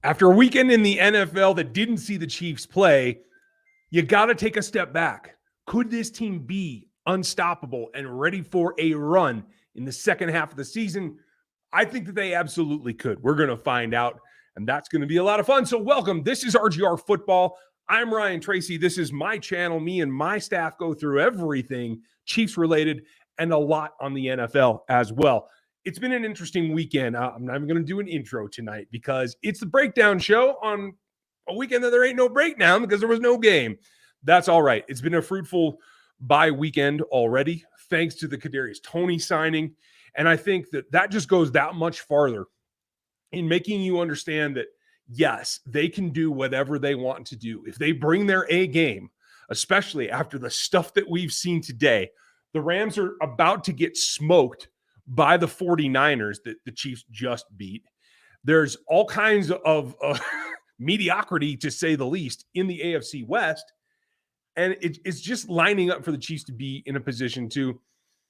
After a weekend in the NFL that didn't see the Chiefs play, you got to take a step back. Could this team be unstoppable and ready for a run in the second half of the season? I think that they absolutely could. We're going to find out, and that's going to be a lot of fun. So welcome. This is RGR Football. I'm Ryan Tracy. This is my channel. Me and my staff go through everything Chiefs related and a lot on the NFL as well. It's been an interesting weekend. I'm not even going to do an intro tonight because it's the breakdown show on a weekend that there ain't no breakdown because there was no game. That's all right. It's been a fruitful bye weekend already, thanks to the Kadarius Toney signing. And I think that just goes that much farther in making you understand that, yes, they can do whatever they want to do. If they bring their A game, especially after the stuff that we've seen today, the Rams are about to get smoked by the 49ers that the Chiefs just beat. There's all kinds of mediocrity, to say the least, in the AFC West. And it's just lining up for the Chiefs to be in a position to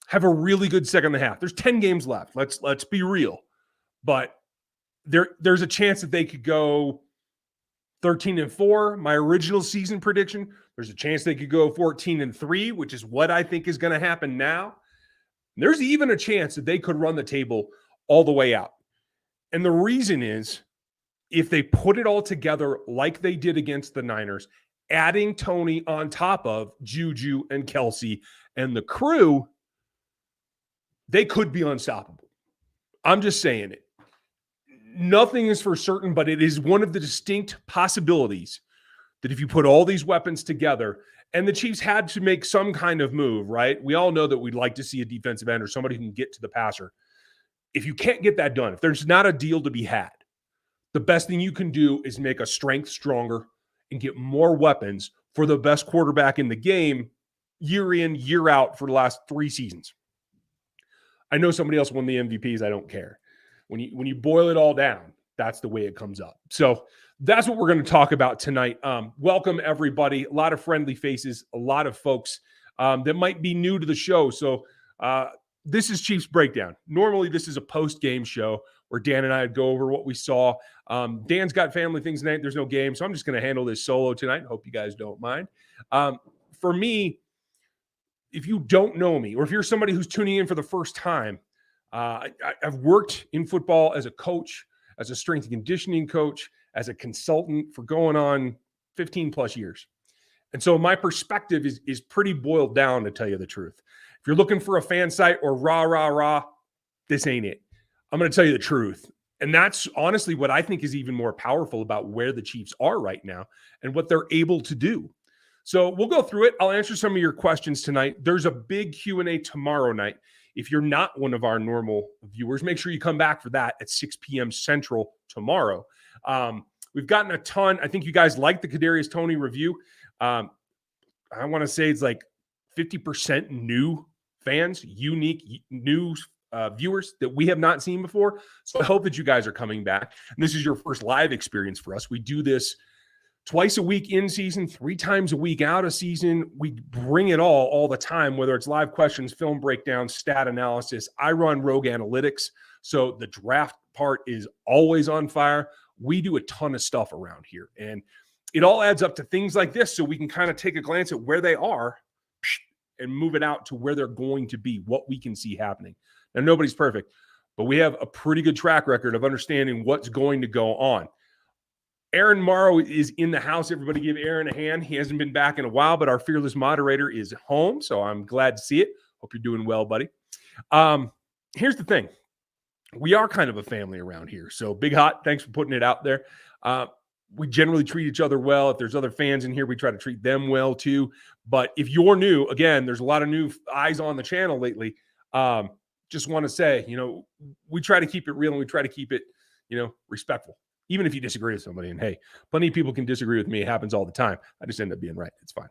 have a really good second half. There's 10 games left. Let's be real. But there's a chance that they could go 13-4, my original season prediction. There's a chance they could go 14-3, which is what I think is going to happen now. There's even a chance that they could run the table all the way out. And the reason is, if they put it all together like they did against the Niners, adding Toney on top of Juju and Kelsey and the crew, they could be unstoppable. I'm just saying it. Nothing is for certain, but it is one of the distinct possibilities that if you put all these weapons together, and the Chiefs had to make some kind of move, right? We all know that we'd like to see a defensive end or somebody who can get to the passer. If you can't get that done, if there's not a deal to be had, the best thing you can do is make a strength stronger and get more weapons for the best quarterback in the game year in, year out for the last 3 seasons. I know somebody else won the MVPs. I don't care. When you boil it all down, that's the way it comes up. So that's what we're going to talk about tonight. Welcome, everybody. A lot of friendly faces, a lot of folks that might be new to the show. So this is Chiefs Breakdown. Normally, this is a post-game show where Dan and I would go over what we saw. Dan's got family things tonight. There's no game, so I'm just going to handle this solo tonight. Hope you guys don't mind. For me, if you don't know me, or if you're somebody who's tuning in for the first time, I've worked in football as a coach, as a strength and conditioning coach, as a consultant for going on 15 plus years. And so my perspective is pretty boiled down, to tell you the truth. If you're looking for a fan site or rah, this ain't it. I'm going to tell you the truth. And that's honestly what I think is even more powerful about where the Chiefs are right now and what they're able to do. So we'll go through it. I'll answer some of your questions tonight. There's a big Q&A tomorrow night. If you're not one of our normal viewers, make sure you come back for that at 6 p.m. Central tomorrow. We've gotten a ton. I think you guys like the Kadarius Toney review. I want to say it's like 50% new fans, unique new viewers that we have not seen before. So I hope that you guys are coming back. And this is your first live experience for us. We do this twice a week in season, 3 times a week out of season. We bring it all the time, whether it's live questions, film breakdowns, stat analysis. I run Rogue Analytics, so the draft part is always on fire. We do a ton of stuff around here, and it all adds up to things like this, so we can kind of take a glance at where they are and move it out to where they're going to be, what we can see happening. Now, nobody's perfect, but we have a pretty good track record of understanding what's going to go on. Aaron Morrow is in the house. Everybody give Aaron a hand. He hasn't been back in a while, but our fearless moderator is home, so I'm glad to see it. Hope you're doing well, buddy. Here's the thing. We are kind of a family around here. So Big Hot, thanks for putting it out there. We generally treat each other well. If there's other fans in here, we try to treat them well too. But if you're new, again, there's a lot of new eyes on the channel lately. Just want to say, we try to keep it real and we try to keep it, respectful. Even if you disagree with somebody, and hey, plenty of people can disagree with me. It happens all the time. I just end up being right. It's fine.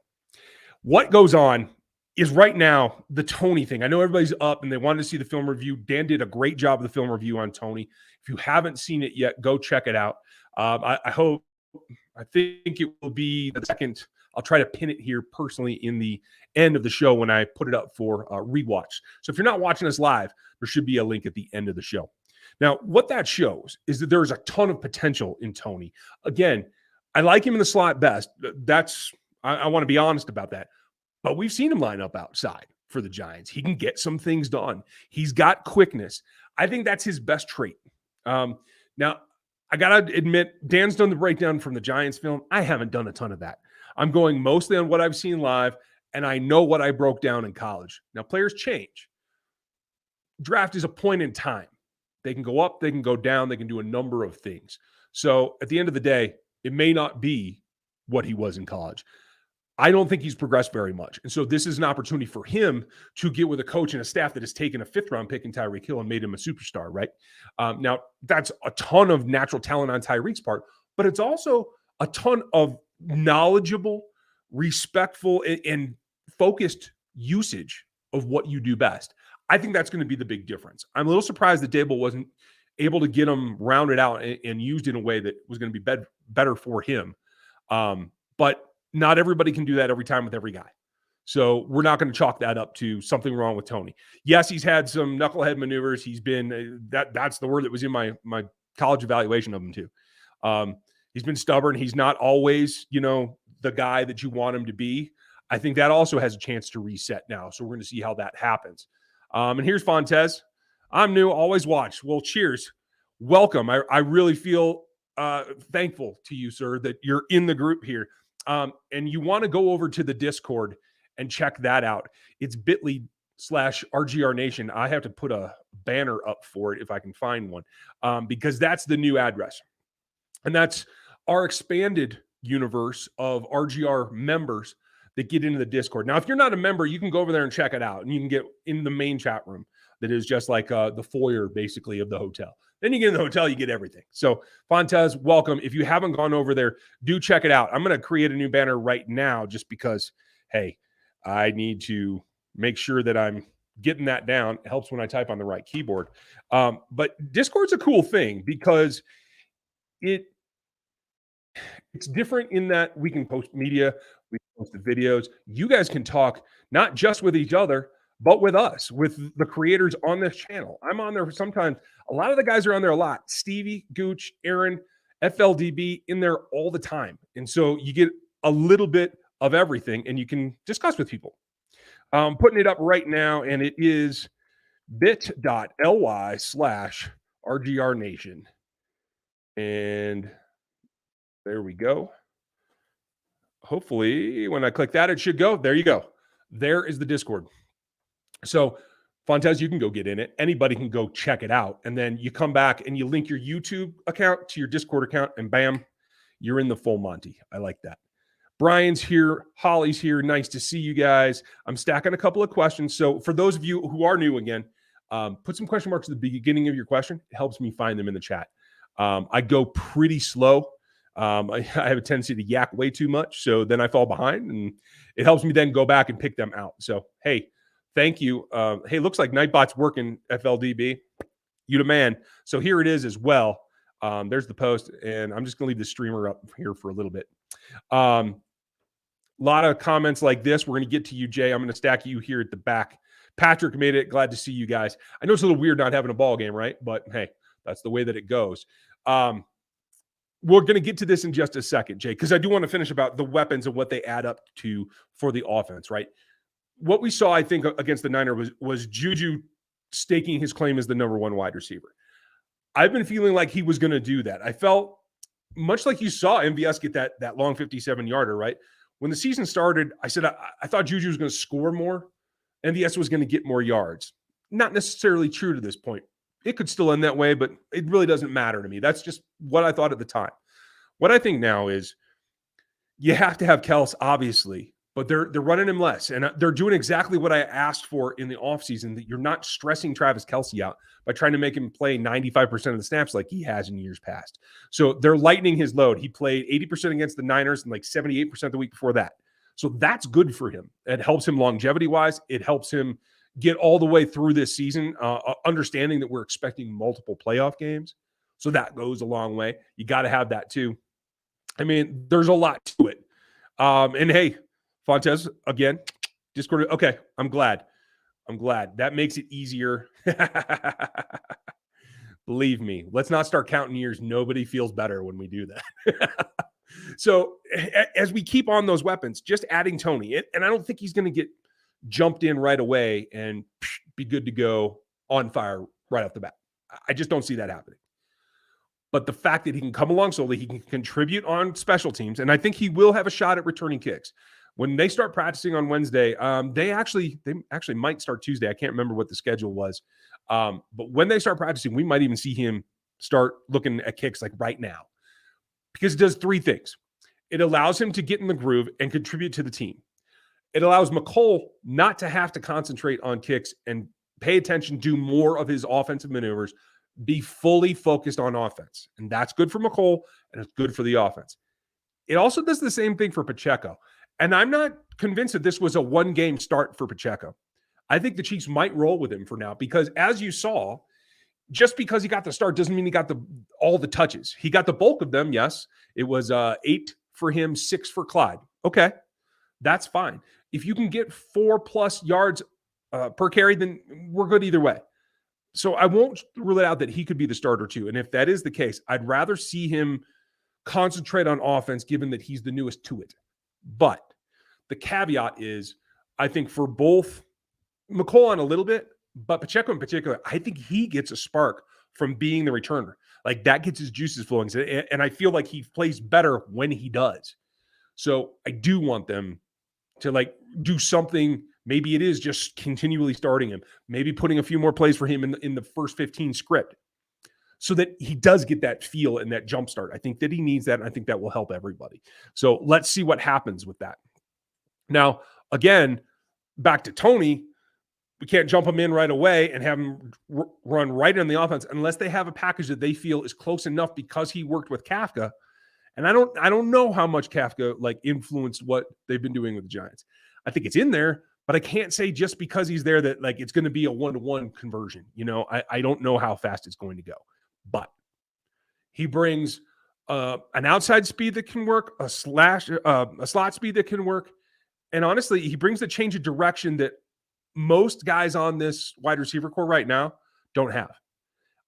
What goes on is right now the Toney thing. I know everybody's up and they wanted to see the film review. Dan did a great job of the film review on Toney. If you haven't seen it yet, go check it out. I think it will be the second. I'll try to pin it here personally in the end of the show when I put it up for rewatch. So if you're not watching us live, there should be a link at the end of the show. Now, what that shows is that there's a ton of potential in Toney. Again, I like him in the slot best. I want to be honest about that. But we've seen him line up outside for the Giants. He can get some things done. He's got quickness. I think that's his best trait. Now, I got to admit, Dan's done the breakdown from the Giants film. I haven't done a ton of that. I'm going mostly on what I've seen live, and I know what I broke down in college. Now, players change. Draft is a point in time. They can go up, they can go down, they can do a number of things. So at the end of the day, it may not be what he was in college. I don't think he's progressed very much. And so this is an opportunity for him to get with a coach and a staff that has taken a 5th-round pick in Tyreek Hill and made him a superstar, right? Now, that's a ton of natural talent on Tyreek's part, but it's also a ton of knowledgeable, respectful, and focused usage of what you do best. I think that's going to be the big difference. I'm a little surprised that Dable wasn't able to get him rounded out and used in a way that was going to be better for him. But not everybody can do that every time with every guy. So we're not going to chalk that up to something wrong with Toney. Yes, he's had some knucklehead maneuvers. He's been that's the word that was in my college evaluation of him too. He's been stubborn. He's not always, the guy that you want him to be. I think that also has a chance to reset now. So we're going to see how that happens. And here's Fontez. I'm new, always watch. Well, cheers. Welcome. I really feel thankful to you, sir, that you're in the group here. And you want to go over to the Discord and check that out. It's bit.ly/RGR Nation. I have to put a banner up for it if I can find one, because that's the new address. And that's our expanded universe of RGR members that get into the Discord. Now, if you're not a member, you can go over there and check it out, and you can get in the main chat room that is just like the foyer, basically, of the hotel. Then you get in the hotel, you get everything. So, Fontez, welcome. If you haven't gone over there, do check it out. I'm going to create a new banner right now just because, hey, I need to make sure that I'm getting that down. It helps when I type on the right keyboard. But Discord's a cool thing because it's different in that we can post media, we can post the videos. You guys can talk not just with each other, but with us, with the creators on this channel. I'm on there sometimes. A lot of the guys are on there a lot. Stevie, Gooch, Aaron, FLDB in there all the time. And so you get a little bit of everything and you can discuss with people. Putting it up right now, and it is bit.ly/RGR Nation. And there we go. Hopefully, when I click that, it should go. There you go. There is the Discord. So, Fontez, you can go get in it. Anybody can go check it out. And then you come back and you link your YouTube account to your Discord account, and bam, you're in the full Monty. I like that. Brian's here. Holly's here. Nice to see you guys. I'm stacking a couple of questions. So for those of you who are new again, put some question marks at the beginning of your question. It helps me find them in the chat. I go pretty slow. I have a tendency to yak way too much. So then I fall behind, and it helps me then go back and pick them out. So, hey, thank you. Hey, looks like Nightbot's working, FLDB. You the man. So here it is as well. There's the post, and I'm just going to leave the streamer up here for a little bit. A lot of comments like this. We're going to get to you, Jay. I'm going to stack you here at the back. Patrick made it. Glad to see you guys. I know it's a little weird not having a ball game, right? But, hey, that's the way that it goes. We're going to get to this in just a second, Jay, because I do want to finish about the weapons and what they add up to for the offense, right? What we saw, I think, against the Niners was Juju staking his claim as the number one wide receiver. I've been feeling like he was going to do that. I felt much like you saw MVS get that long 57-yarder, right? When the season started, I said I thought Juju was going to score more. MVS was going to get more yards. Not necessarily true to this point. It could still end that way, but it really doesn't matter to me. That's just what I thought at the time. What I think now is you have to have Kels, obviously, but they're running him less. And they're doing exactly what I asked for in the offseason, that you're not stressing Travis Kelce out by trying to make him play 95% of the snaps like he has in years past. So they're lightening his load. He played 80% against the Niners and like 78% the week before that. So that's good for him. It helps him longevity-wise. It helps him get all the way through this season, understanding that we're expecting multiple playoff games. So that goes a long way. You got to have that too. I mean, there's a lot to it. And hey, Fontez, again, Discord. Okay, I'm glad. That makes it easier. Believe me, let's not start counting years. Nobody feels better when we do that. So as we keep on those weapons, just adding Toney, and I don't think he's going to get jumped in right away and be good to go on fire right off the bat. I just don't see that happening. But the fact that he can come along slowly, he can contribute on special teams, and I think he will have a shot at returning kicks. When they start practicing on Wednesday, they actually might start Tuesday. I can't remember what the schedule was. But when they start practicing, we might even see him start looking at kicks like right now, because it does three things. It allows him to get in the groove and contribute to the team. It allows McCole not to have to concentrate on kicks and pay attention, do more of his offensive maneuvers, be fully focused on offense. And that's good for McCole, and it's good for the offense. It also does the same thing for Pacheco. And I'm not convinced that this was a one-game start for Pacheco. I think the Chiefs might roll with him for now, because as you saw, just because he got the start doesn't mean he got all the touches. He got the bulk of them, yes. It was 8 for him, 6 for Clyde. Okay, that's fine. If you can get 4+ yards per carry, then we're good either way. So I won't rule it out that he could be the starter too. And if that is the case, I'd rather see him concentrate on offense, given that he's the newest to it. But the caveat is, I think for both McCole on a little bit, but Pacheco in particular, I think he gets a spark from being the returner. Like that gets his juices flowing. And I feel like he plays better when he does. So I do want them to like do something. Maybe it is just continually starting him, maybe putting a few more plays for him in the first 15 script, so that he does get that feel and that jump start. I think that he needs that, and I think that will help everybody. So let's see what happens with that. Now, again, back to Toney, we can't jump him in right away and have him run right in the offense unless they have a package that they feel is close enough, because he worked with Kafka. And I don't know how much Kafka like influenced what they've been doing with the Giants. I think it's in there, but I can't say just because he's there that like it's going to be a 1-to-1 conversion. You know, I don't know how fast it's going to go, but he brings an outside speed that can work, a slot speed that can work. And honestly, he brings the change of direction that most guys on this wide receiver core right now don't have.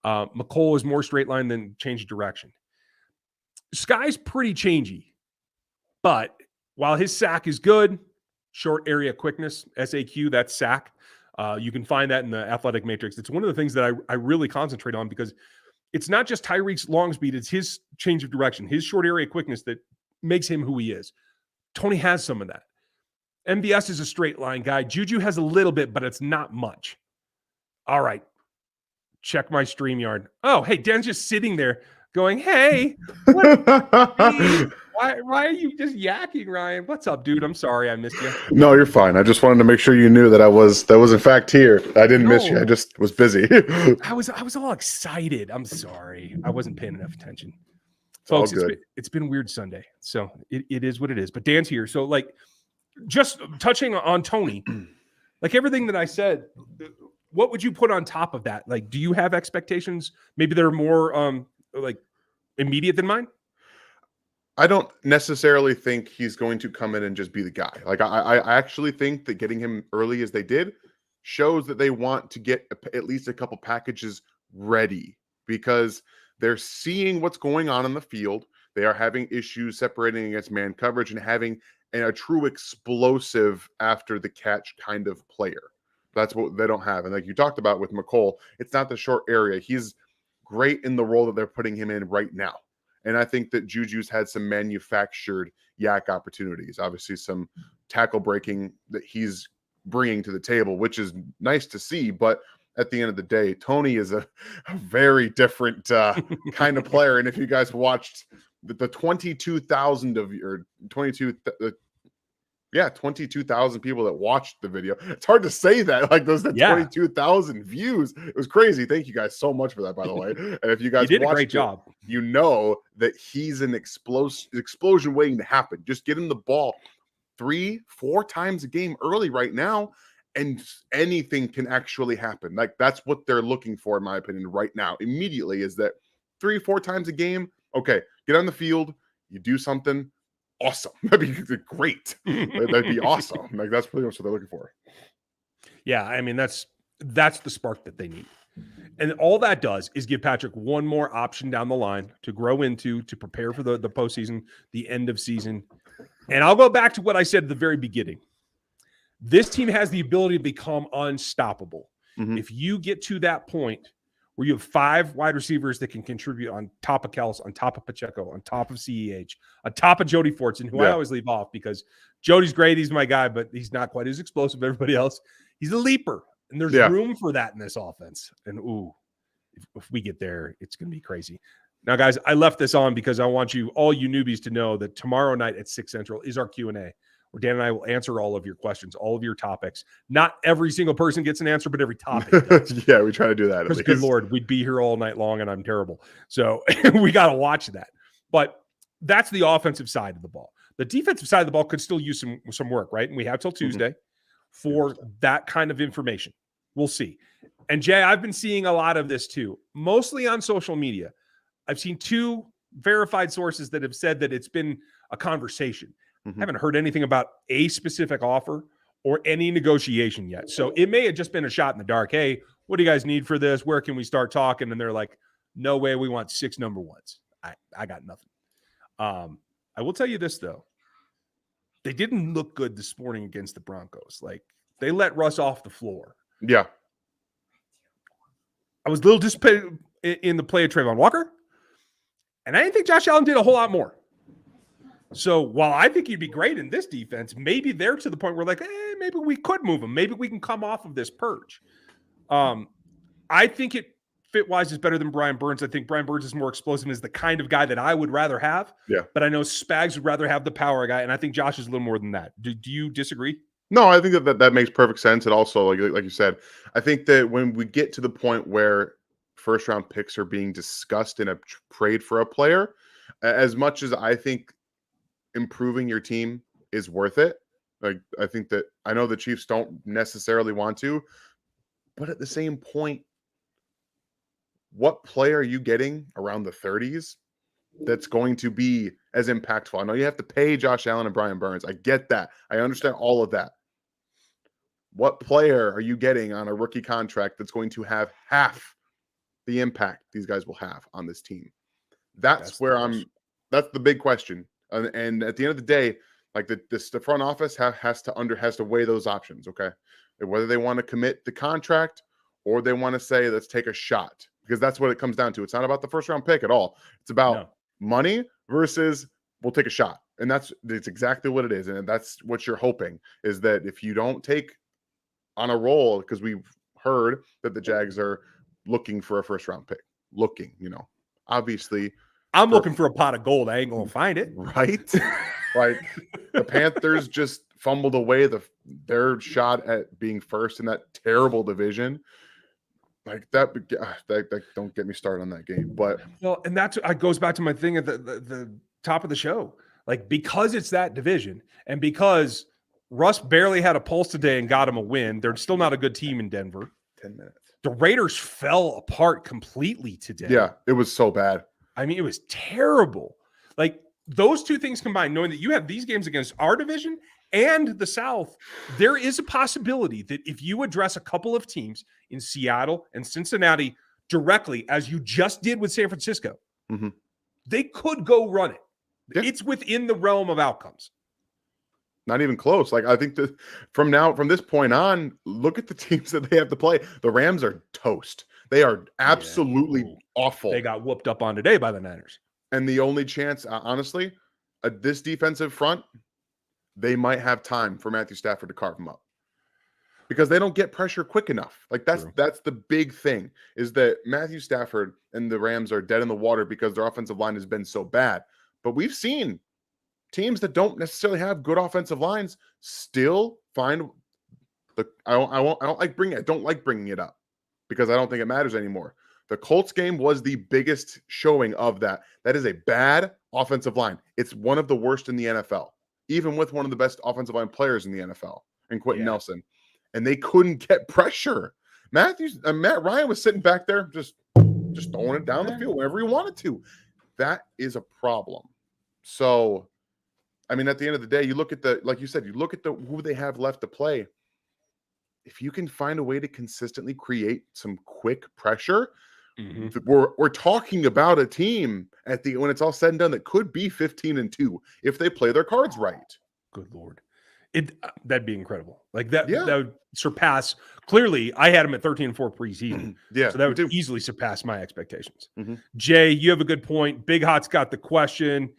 McCole is more straight line than change of direction. Sky's pretty changey, but while his sack is good, short area quickness, SAQ, that's sack. You can find that in the athletic matrix. It's one of the things that I really concentrate on, because it's not just Tyreek's long speed, it's his change of direction, his short area quickness that makes him who he is. Toney has some of that. MVS is a straight line guy. Juju has a little bit, but it's not much. All right. Check my StreamYard. Oh, hey, Dan's just sitting there going, hey, why are you just yakking, Ryan? What's up, dude? I'm sorry I missed you. No, you're fine. I just wanted to make sure you knew that I was in fact here. I didn't miss you. I just was busy. I was all excited. I'm sorry. I wasn't paying enough attention. Folks, it's been weird Sunday. So it is what it is. But Dan's here. So like, just touching on Toney, like everything that I said, what would you put on top of that? Like, do you have expectations? Maybe they're more like immediate than mine? I don't necessarily think he's going to come in and just be the guy. Like I actually think that getting him early as they did shows that they want to get at least a couple packages ready, because they're seeing what's going on in the field. They are having issues separating against man coverage and having a true explosive after the catch kind of player. That's what they don't have. And like you talked about with McCole, it's not the short area. He's great in the role that they're putting him in right now. And I think that Juju's had some manufactured yak opportunities, obviously some tackle breaking that he's bringing to the table, which is nice to see. But at the end of the day, Toney is a very different kind of player. And if you guys watched the 22,000 of your 22,000 people that watched the video. It's hard to say that, like those 22,000 views. It was crazy. Thank you guys so much for that, by the way. And if you guys did a great job, you know that he's an explosion waiting to happen. Just get him the ball 3-4 times a game early right now, and anything can actually happen. Like that's what they're looking for, in my opinion, right now. Immediately is that 3-4 times a game. Okay, get on the field, you do something awesome. That'd be great. That'd be awesome. Like that's pretty much what they're looking for. Yeah, I mean that's the spark that they need. And all that does is give Patrick one more option down the line to grow into, to prepare for the postseason, the end of season. And I'll go back to what I said at the very beginning. This team has the ability to become unstoppable. Mhm. If you get to that point where you have 5 wide receivers that can contribute on top of Kels, on top of Pacheco, on top of CEH, on top of Jody Fortson, who I always leave off because Jody's great. He's my guy, but he's not quite as explosive as everybody else. He's a leaper, and there's room for that in this offense. And, if we get there, it's going to be crazy. Now, guys, I left this on because I want all you newbies to know that tomorrow night at 6 Central is our Q&A, where Dan and I will answer all of your questions, all of your topics. Not every single person gets an answer, but every topic does. Yeah, we try to do that. Because, good Lord, we'd be here all night long, and I'm terrible. So we got to watch that. But that's the offensive side of the ball. The defensive side of the ball could still use some work, right? And we have till Tuesday for that kind of information. We'll see. And Jay, I've been seeing a lot of this too, mostly on social media. I've seen 2 verified sources that have said that it's been a conversation. I haven't heard anything about a specific offer or any negotiation yet. So it may have just been a shot in the dark. Hey, what do you guys need for this? Where can we start talking? And they're like, no way, we want 6 number ones. I got nothing. I will tell you this, though. They didn't look good this morning against the Broncos. Like, they let Russ off the floor. Yeah. I was a little disappointed in the play of Trayvon Walker, and I didn't think Josh Allen did a whole lot more. So while I think he'd be great in this defense, maybe they're to the point where like, maybe we could move him. Maybe we can come off of this purge. I think it fit-wise is better than Brian Burns. I think Brian Burns is more explosive and is the kind of guy that I would rather have. Yeah. But I know Spags would rather have the power guy, and I think Josh is a little more than that. Do you disagree? No, I think that makes perfect sense. And also, like you said, I think that when we get to the point where first-round picks are being discussed in a trade for a player, as much as I think improving your team is worth it, like I think that I know the Chiefs don't necessarily want to, but at the same point, what player are you getting around the 30s that's going to be as impactful? I know you have to pay Josh Allen and Brian Burns. I get that. I understand all of that. What player are you getting on a rookie contract that's going to have half the impact these guys will have on this team? That's where that's the big question. And at the end of the day, like the front office has to weigh those options. Okay. And whether they want to commit the contract or they want to say, let's take a shot, because that's what it comes down to. It's not about the first round pick at all. It's about money versus we'll take a shot. And it's exactly what it is. And that's what you're hoping, is that if you don't take on a roll, because we've heard that the Jags are looking for a first round pick, obviously I'm looking for a pot of gold. I ain't going to find it. Right. Like the Panthers just fumbled away their shot at being first in that terrible division. Like that don't get me started on that game. But and that's goes back to my thing at the top of the show. Like, because it's that division, and because Russ barely had a pulse today and got him a win, they're still not a good team in Denver. 10 minutes. The Raiders fell apart completely today. Yeah, it was so bad. I mean, it was terrible. Like, those two things combined, knowing that you have these games against our division and the South, there is a possibility that if you address a couple of teams in Seattle and Cincinnati directly, as you just did with San Francisco, they could go run it. Yeah. It's within the realm of outcomes. Not even close. Like, I think that from this point on, look at the teams that they have to play. The Rams are toast. They are absolutely awful. They got whooped up on today by the Niners. And the only chance, honestly, this defensive front, they might have time for Matthew Stafford to carve them up, because they don't get pressure quick enough. Like, that's the big thing, is that Matthew Stafford and the Rams are dead in the water because their offensive line has been so bad. But we've seen teams that don't necessarily have good offensive lines still find I don't like bringing it up, because I don't think it matters anymore. The Colts game was the biggest showing of that. That is a bad offensive line. It's one of the worst in the NFL, even with one of the best offensive line players in the NFL, and Quentin Nelson. And they couldn't get pressure. Matt Ryan was sitting back there just throwing it down the field whenever he wanted to. That is a problem. So, I mean, at the end of the day, you look at like you said, who they have left to play. if you can find a way to consistently create some quick pressure, Mhm. we're talking about a team when it's all said and done that could be 15-2 if they play their cards right. Good Lord. That'd be incredible. Like that Yeah. would surpass. Clearly, I had him at 13-4 preseason. Yeah, So that me would too. easily surpass my expectations. Mhm. Jay, you have a good point. Big Hot's got the question.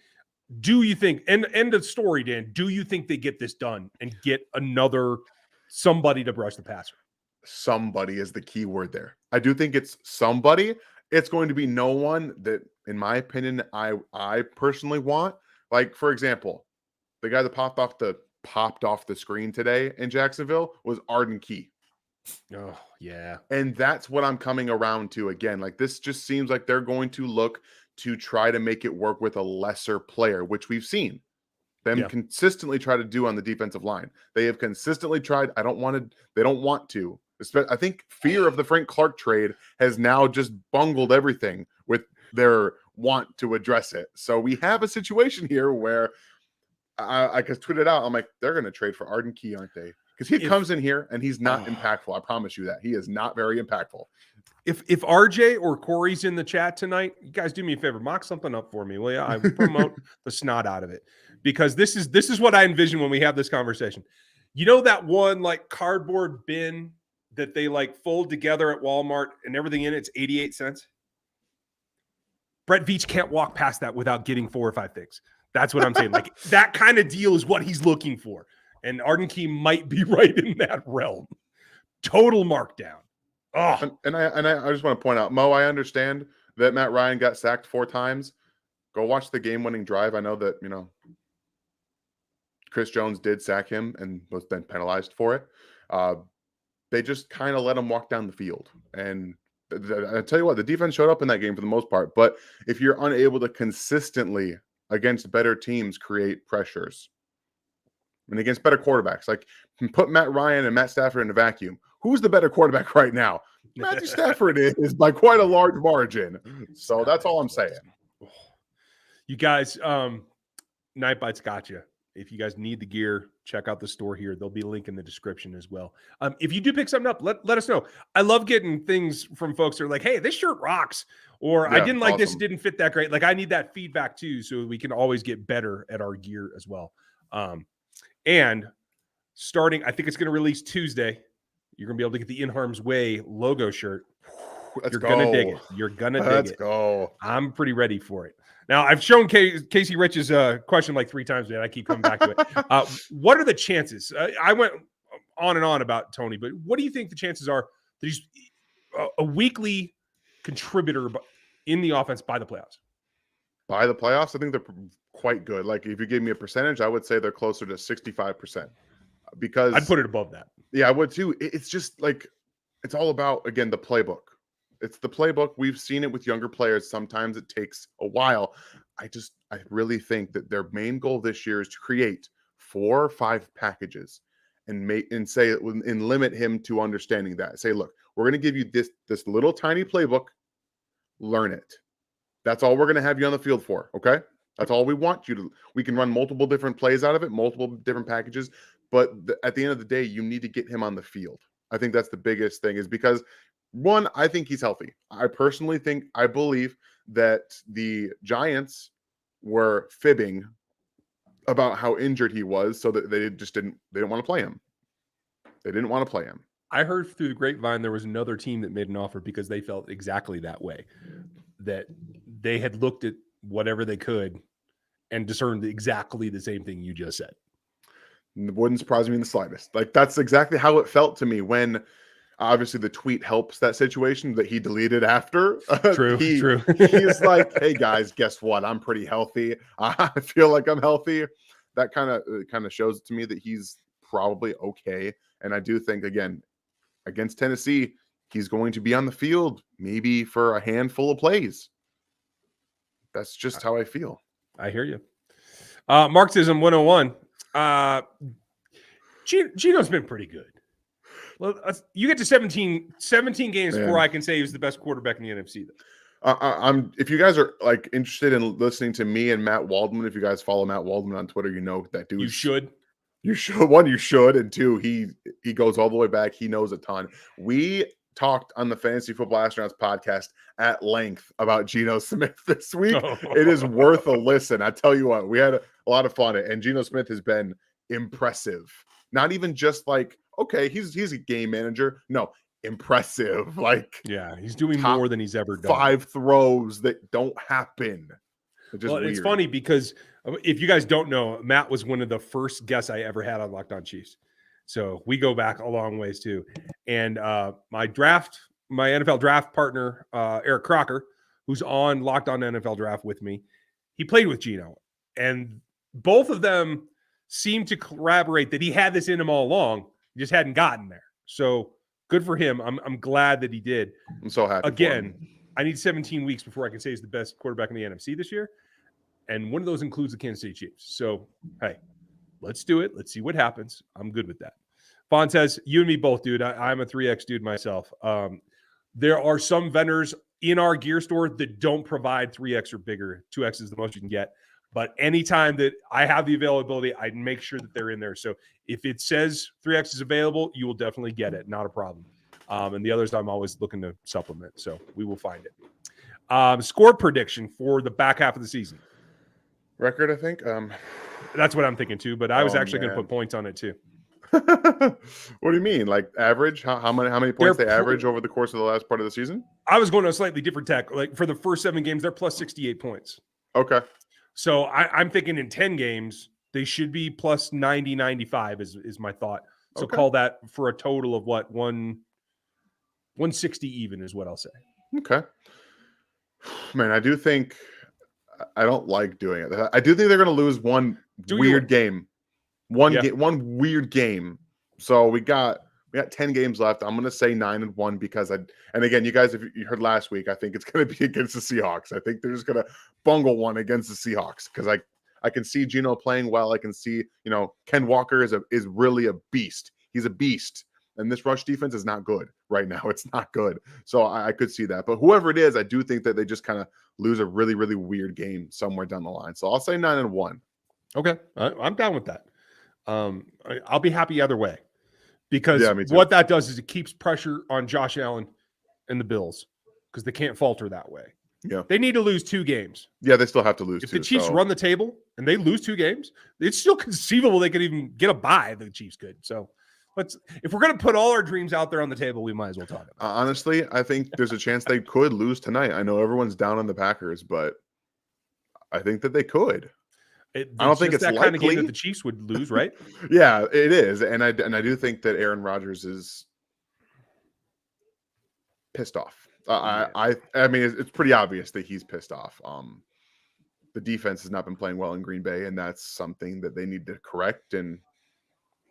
Do you think, and end of story, Dan, do you think they get this done and get somebody to brush the passer? Somebody is the key word there. I do think it's somebody. It's going to be no one that, in my opinion, I personally want. Like, for example, the guy that popped off the screen today in Jacksonville was Arden Key. Oh, yeah. And that's what I'm coming around to again. Like, this just seems like they're going to look to try to make it work with a lesser player, which we've seen them consistently try to do on the defensive line. They have consistently tried. They don't want to. I think fear of the Frank Clark trade has now just bungled everything with their want to address it. So we have a situation here where I just tweeted out, I'm like, they're going to trade for Arden Key, aren't they? Because he comes in here and he's not impactful. I promise you that. He is not very impactful. If RJ or Corey's in the chat tonight, you guys do me a favor, mock something up for me, will you? I promote the snot out of it, because this is what I envision when we have this conversation. You know that one like cardboard bin that they like fold together at Walmart and everything in it's 88 cents? Brett Veach can't walk past that without getting 4 or 5 things. That's what I'm saying. Like that kind of deal is what he's looking for. And Arden Key might be right in that realm. Total markdown. Oh, and I just want to point out, Mo, I understand that Matt Ryan got sacked 4 times. Go watch the game-winning drive. I know that, Chris Jones did sack him and was then penalized for it. They just kind of let him walk down the field. And I tell you what, the defense showed up in that game for the most part. But if you're unable to consistently against better teams create pressures, and against better quarterbacks, like put Matt Ryan and Matt Stafford in a vacuum, who's the better quarterback right now? Matthew Stafford is by quite a large margin. So that's all I'm saying. You guys, Nightbite's got you. If you guys need the gear, check out the store here. There'll be a link in the description as well. If you do pick something up, let us know. I love getting things from folks that are like, hey, this shirt rocks. Or I didn't like this, it didn't fit that great. Like I need that feedback too, so we can always get better at our gear as well. And starting, I think it's going to release Tuesday. You're going to be able to get the In Harm's Way logo shirt. You're going to dig it. You're going to dig it. Let's go. I'm pretty ready for it. Now, I've shown Casey Rich's question like 3 times today. I keep coming back to it. What are the chances? I went on and on about Toney, but what do you think the chances are that he's a weekly contributor in the offense by the playoffs? By the playoffs, I think they're quite good. Like if you gave me a percentage, I would say they're closer to 65%. Because I'd put it above that. Yeah, I would too. It's just like it's all about, again, the playbook. It's the playbook. We've seen it with younger players. Sometimes it takes a while. I really think that their main goal this year is to create 4 or 5 packages and limit him to understanding that. Say, look, we're going to give you this little tiny playbook. Learn it. That's all we're going to have you on the field for. Okay. That's all we want you to. We can run multiple different plays out of it, multiple different packages. But at the end of the day, you need to get him on the field. I think that's the biggest thing, is because, one, I think he's healthy. I believe that the Giants were fibbing about how injured he was, so that they didn't want to play him. They didn't want to play him. I heard through the grapevine there was another team that made an offer because they felt exactly that way, that they had looked at whatever they could and discerned exactly the same thing you just said. It wouldn't surprise me in the slightest. Like that's exactly how it felt to me when, obviously, the tweet helps that situation that he deleted after. True. He's like, "Hey guys, guess what? I'm pretty healthy. I feel like I'm healthy." That kind of shows to me that he's probably okay. And I do think, again, against Tennessee, he's going to be on the field maybe for a handful of plays. That's just how I feel. I hear you. Marxism 101. Gino's been pretty good. Well, you get to 17 games before I can say he was the best quarterback in the NFC. If you guys are like interested in listening to me and Matt Waldman, if you guys follow Matt Waldman on Twitter, you know that dude. You should. You should. One, you should, and two, he goes all the way back. He knows a ton. We talked on the Fantasy Football Astronauts podcast at length about Geno Smith this week. It is worth a listen. I tell you what, we had a lot of fun, and Geno Smith has been impressive. Not even just like, okay, he's a game manager. No, impressive. Like, yeah, he's doing more than he's ever done. 5 throws that don't happen. Well, it's funny because if you guys don't know, Matt was one of the first guests I ever had on Locked On Chiefs. So we go back a long ways too. And my NFL draft partner, Eric Crocker, who's on Locked On NFL Draft with me, he played with Geno. And both of them seem to corroborate that he had this in him all along. He just hadn't gotten there. So good for him. I'm glad that he did. I'm so happy. Again, I need 17 weeks before I can say he's the best quarterback in the NFC this year. And one of those includes the Kansas City Chiefs. So, hey, let's do it. Let's see what happens. I'm good with that. Vaughn says, you and me both, dude. I'm a 3X dude myself. There are some vendors in our gear store that don't provide 3X or bigger. 2X is the most you can get. But anytime that I have the availability, I make sure that they're in there. So if it says 3X is available, you will definitely get it. Not a problem. And the others I'm always looking to supplement. So we will find it. Score prediction for the back half of the season. Record, I think. That's what I'm thinking too. But I was actually going to put points on it too. What do you mean? Like average? How many points they average over the course of the last part of the season? I was going to a slightly different tack. Like for the first 7 games, they're plus 68 points. Okay. So I'm thinking in 10 games, they should be plus 90, 95 is my thought. So call that for a total of what? 160 even is what I'll say. Okay. Man, I do think I don't like doing it. I do think they're going to lose one weird game. One weird game. So we got 10 games left. I'm going to say 9-1 because and again, you guys, if you heard last week, I think it's going to be against the Seahawks. I think they're just going to bungle one against the Seahawks because I can see Geno playing well. I can see, Ken Walker is really a beast. He's a beast. And this rush defense is not good right now. It's not good. So I could see that. But whoever it is, I do think that they just kind of lose a really, really weird game somewhere down the line. So I'll say 9-1. Okay. I'm down with that. I'll be happy either way because me too. what that does is it keeps pressure on Josh Allen and the Bills because they can't falter that way. Yeah. They need to lose 2 games. Yeah, they still have to lose. If the Chiefs run the table and they lose 2 games, it's still conceivable they could even get a bye. The Chiefs could. So if we're going to put all our dreams out there on the table, we might as well talk about it. Honestly, I think there's a chance they could lose tonight. I know everyone's down on the Packers, but I think that they could. I don't think it's that likely. Kind of game that the Chiefs would lose, right? Yeah, it is, and I do think that Aaron Rodgers is pissed off. I mean, it's pretty obvious that he's pissed off. The defense has not been playing well in Green Bay, and that's something that they need to correct. And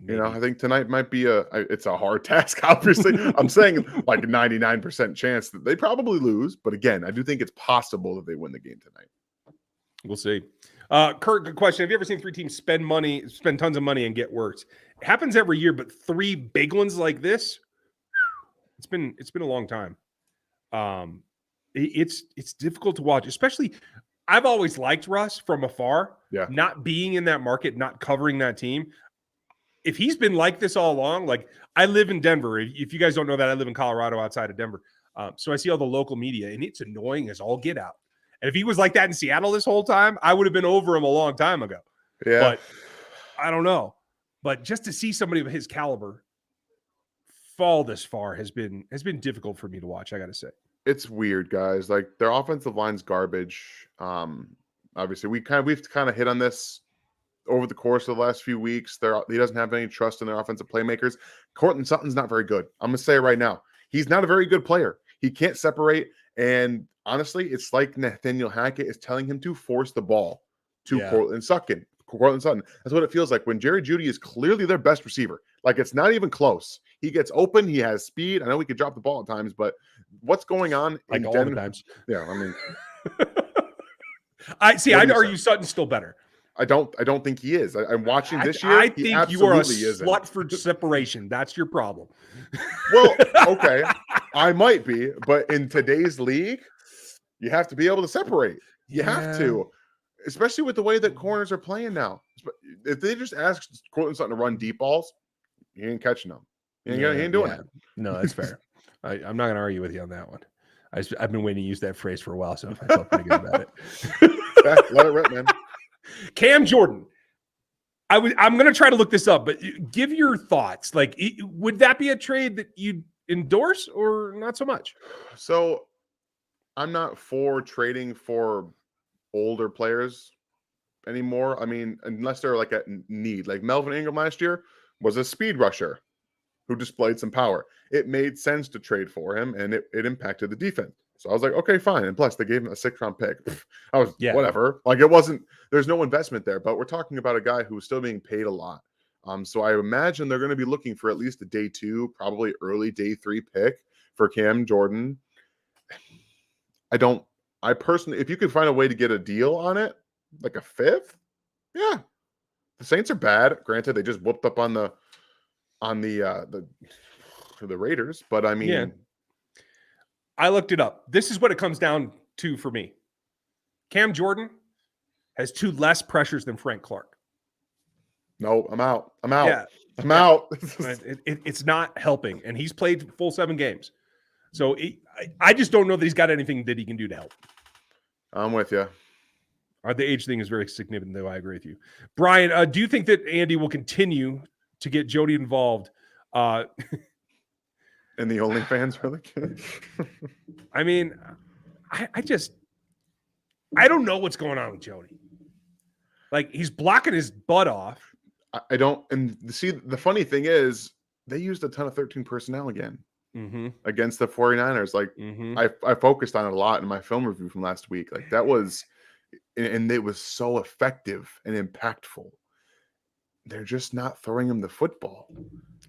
I think tonight might be it's a hard task. Obviously, I'm saying like a 99% chance that they probably lose, but again, I do think it's possible that they win the game tonight. We'll see. Kurt, good question. Have you ever seen 3 teams spend tons of money and get worse? It happens every year, but 3 big ones like this, it's been a long time. It's difficult to watch, especially I've always liked Russ from afar. Yeah. Not being in that market, not covering that team. If he's been like this all along, like I live in Denver. If you guys don't know that, I live in Colorado outside of Denver. So I see all the local media, and it's annoying as all get out. And if he was like that in Seattle this whole time, I would have been over him a long time ago. Yeah. But I don't know. But just to see somebody of his caliber fall this far has been difficult for me to watch, I got to say. It's weird, guys. Like their offensive line's garbage. Obviously, we've kind of hit on this over the course of the last few weeks. He doesn't have any trust in their offensive playmakers. Courtland Sutton's not very good. I'm going to say it right now. He's not a very good player. He can't separate. And honestly, it's like Nathaniel Hackett is telling him to force the ball to Courtland Sutton. That's what it feels like when Jerry Jeudy is clearly their best receiver. Like it's not even close. He gets open. He has speed. I know he could drop the ball at times, but what's going on like all the times? Yeah, I mean, I'd argue Sutton's still better. I don't think he is. I'm watching this year. I think you are a slut for separation. That's your problem. Well, okay, I might be, but in today's league, you have to be able to separate. You have to, especially with the way that corners are playing now. if they just asked Cortland Sutton to run deep balls, he ain't catching them. He ain't doing it. No, that's fair. I'm not going to argue with you on that one. I've been waiting to use that phrase for a while, so I felt pretty good about it. Yeah, let it rip, man. Cam Jordan. I'm going to try to look this up, but give your thoughts. Like, would that be a trade that you'd endorse or not so much? So I'm not for trading for older players anymore. I mean, unless they're like at need. Like Melvin Ingram last year was a speed rusher who displayed some power. It made sense to trade for him, and it impacted the defense. So I was like, okay, fine. And plus, they gave him a 6th-round pick. I was whatever. Like, it wasn't. There's no investment there. But we're talking about a guy who's still being paid a lot. So I imagine they're going to be looking for at least a day 2, probably early day 3 pick for Cam Jordan. I personally, if you could find a way to get a deal on it, like a 5th, yeah. The Saints are bad. Granted, they just whooped up on the Raiders, but I mean, I looked it up. This is what it comes down to for me. Cam Jordan has 2 less pressures than Frank Clark. No, I'm out. Yeah. I'm out. It's not helping, and he's played full 7 games. So I just don't know that he's got anything that he can do to help. I'm with you. The age thing is very significant, though. I agree with you. Brian, do you think that Andy will continue to get Jody involved? And the OnlyFans, really? I mean, I don't know what's going on with Jody. Like, he's blocking his butt off. I don't. And see, the funny thing is, they used a ton of 13 personnel again against the 49ers. Like, I focused on it a lot in my film review from last week. Like, that was, and it was so effective and impactful. They're just not throwing him the football.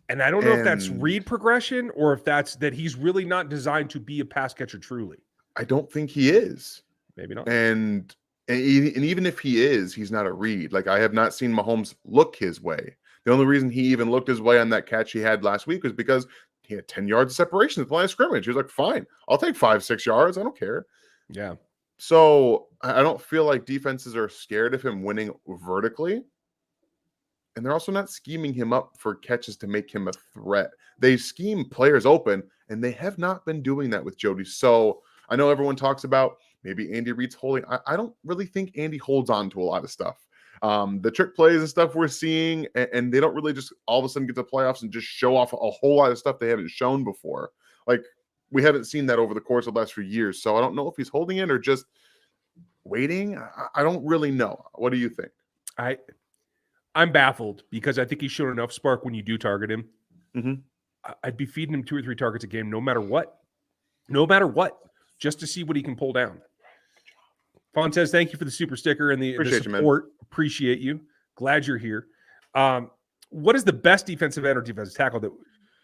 And I don't know if that's read progression or if that's that he's really not designed to be a pass catcher truly. I don't think he is. Maybe not. And even if he is, he's not a read. Like, I have not seen Mahomes look his way. The only reason he even looked his way on that catch he had last week was because he had 10 yards of separation at the line of scrimmage. He was like, fine, I'll take 5-6 yards. I don't care. Yeah. So I don't feel like defenses are scared of him winning vertically. And they're also not scheming him up for catches to make him a threat. They scheme players open, and they have not been doing that with Jody. So I know everyone talks about maybe Andy Reid's holding. I don't really think Andy holds on to a lot of stuff. The trick plays and stuff we're seeing, and they don't really just all of a sudden get to playoffs and just show off a whole lot of stuff they haven't shown before. Like, we haven't seen that over the course of the last few years. So I don't know if he's holding it or just waiting. I don't really know. What do you think? I'm baffled because I think he's shown enough spark when you do target him. I'd be feeding him 2 or 3 targets a game, no matter what, just to see what he can pull down. Fawn says, thank you for the super sticker and the support. Appreciate you. Glad you're here. What is the best defensive end or defensive tackle that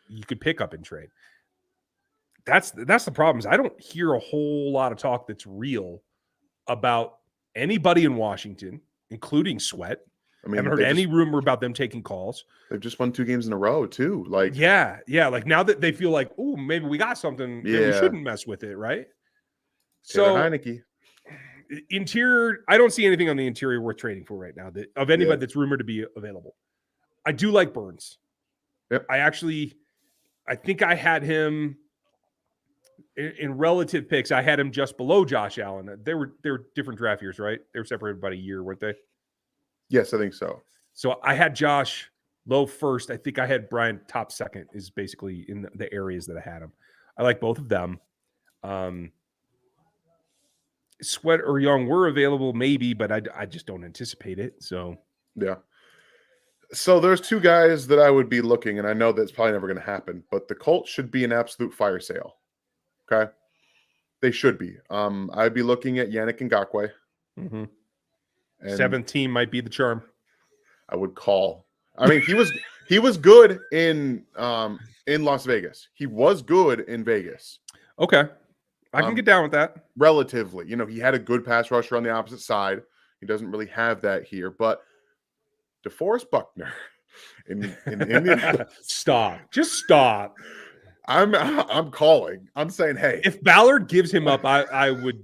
you could pick up in trade? That's the problem. Is I don't hear a whole lot of talk that's real about anybody in Washington, including Sweat. I haven't heard any rumor about them taking calls. They've just won 2 games in a row, too. Like, yeah. Like, now that they feel like, oh, maybe we got something, we shouldn't mess with it, right? Taylor Heineke. Interior, I don't see anything on the interior worth trading for right now of anybody that's rumored to be available. I do like Burns. Yep. I think I had him in relative picks. I had him just below Josh Allen. They were different draft years, right? They were separated about a year, weren't they? Yes, I think so. So I had Josh low first. I think I had Brian top second is basically in the areas that I had him. I like both of them. Sweat or Young were available maybe, but I just don't anticipate it. So, yeah. So there's 2 guys that I would be looking, and I know that's probably never going to happen, but the Colts should be an absolute fire sale. Okay? They should be. I'd be looking at Yannick Ngakoue. And 17 might be the charm. I would call. I mean, he was good in Las Vegas. He was good in Vegas. Okay. I can get down with that. Relatively. He had a good pass rusher on the opposite side. He doesn't really have that here. But DeForest Buckner in Stop. Just stop. I'm calling. I'm saying, hey. If Ballard gives him up, I would.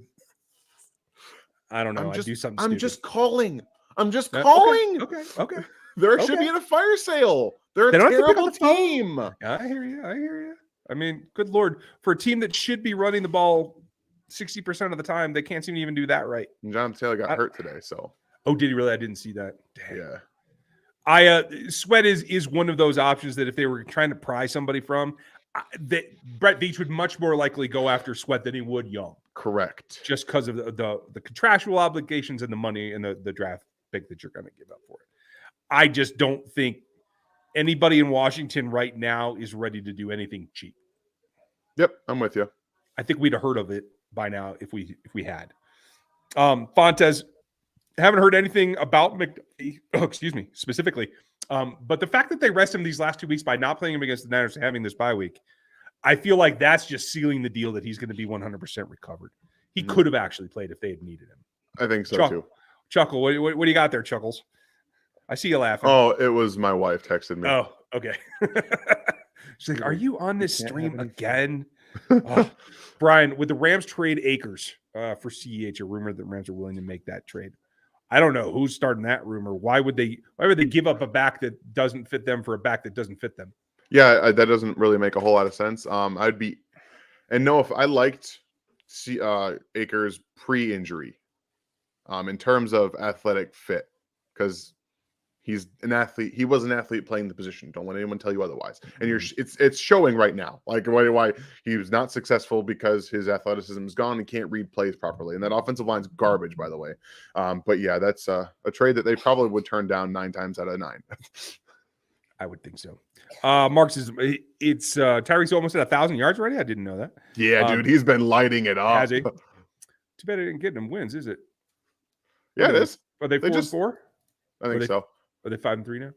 I don't know. I'd do something stupid. I'm just calling. I'm just calling. Okay. There should be a fire sale. They're a They don't have to pick terrible up the phone. team. I hear you. I mean, good Lord. For a team that should be running the ball 60% of the time, they can't seem to even do that right. And Jonathan Taylor got hurt today, so. Oh, did he really? I didn't see that. Dang. Yeah. Sweat is one of those options that if they were trying to pry somebody from, that Brett Veach would much more likely go after Sweat than he would Young. Correct. Just because of the contractual obligations and the money and the draft pick that you're going to give up for it. I just don't think anybody in Washington right now is ready to do anything cheap. Yep, I'm with you. I think we'd have heard of it by now if we had. Fontes, haven't heard anything about specifically. But the fact that they rest him these last 2 weeks by not playing him against the Niners and having this bye week, I feel like that's just sealing the deal that he's going to be 100% recovered. He could have actually played if they had needed him. I think so too. Chuckle, what do you got there, Chuckles? I see you laughing. Oh, it was my wife texted me. Oh, okay. She's like, "Are you on this stream again?" Brian, would the Rams trade Akers for CEH? A rumor that Rams are willing to make that trade. I don't know who's starting that rumor. Why would they give up a back that doesn't fit them for a back that doesn't fit them? Yeah, that doesn't really make a whole lot of sense. I'd be, and no, if I liked Akers pre-injury, in terms of athletic fit, because he's an athlete. He was an athlete playing the position. Don't let anyone tell you otherwise. And it's showing right now. Like why he was not successful because his athleticism is gone and can't read plays properly. And that offensive line's garbage, by the way. But yeah, that's a trade that they probably would turn down 9 times out of 9. I would think so. Mark says it's Tyreek's almost at 1,000 yards already. I didn't know that. Yeah, dude, he's been lighting it up. Has he? Too bad I didn't get him wins, is it? Yeah, it is. Are they 4-4? I think so. Are they 5-3 now?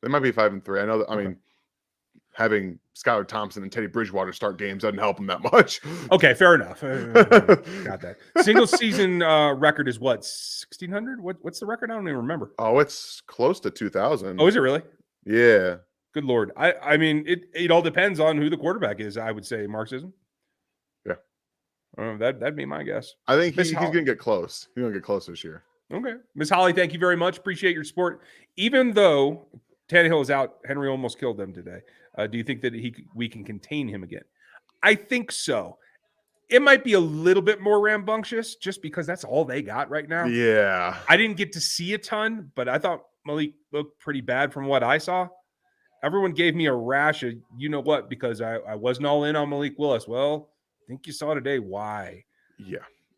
They might be 5-3. I know that. I mean, having Skylar Thompson and Teddy Bridgewater start games doesn't help them that much. Okay, fair enough. Got that. Single season record is what, 1,600? What's the record? I don't even remember. Oh, it's close to 2,000. Oh, is it really? Yeah. Good Lord. I mean, it all depends on who the quarterback is, I would say, Marxism. Yeah. That'd be my guess. I think he's going to get close. He's going to get close this year. Okay. Ms. Holly, thank you very much. Appreciate your support. Even though Tannehill is out, Henry almost killed them today. Do you think that we can contain him again? I think so. It might be a little bit more rambunctious just because that's all they got right now. Yeah. I didn't get to see a ton, but I thought Malik looked pretty bad from what I saw. Everyone gave me a rash of you-know-what because I wasn't all in on Malik Willis. Well, I think you saw today why. Yeah.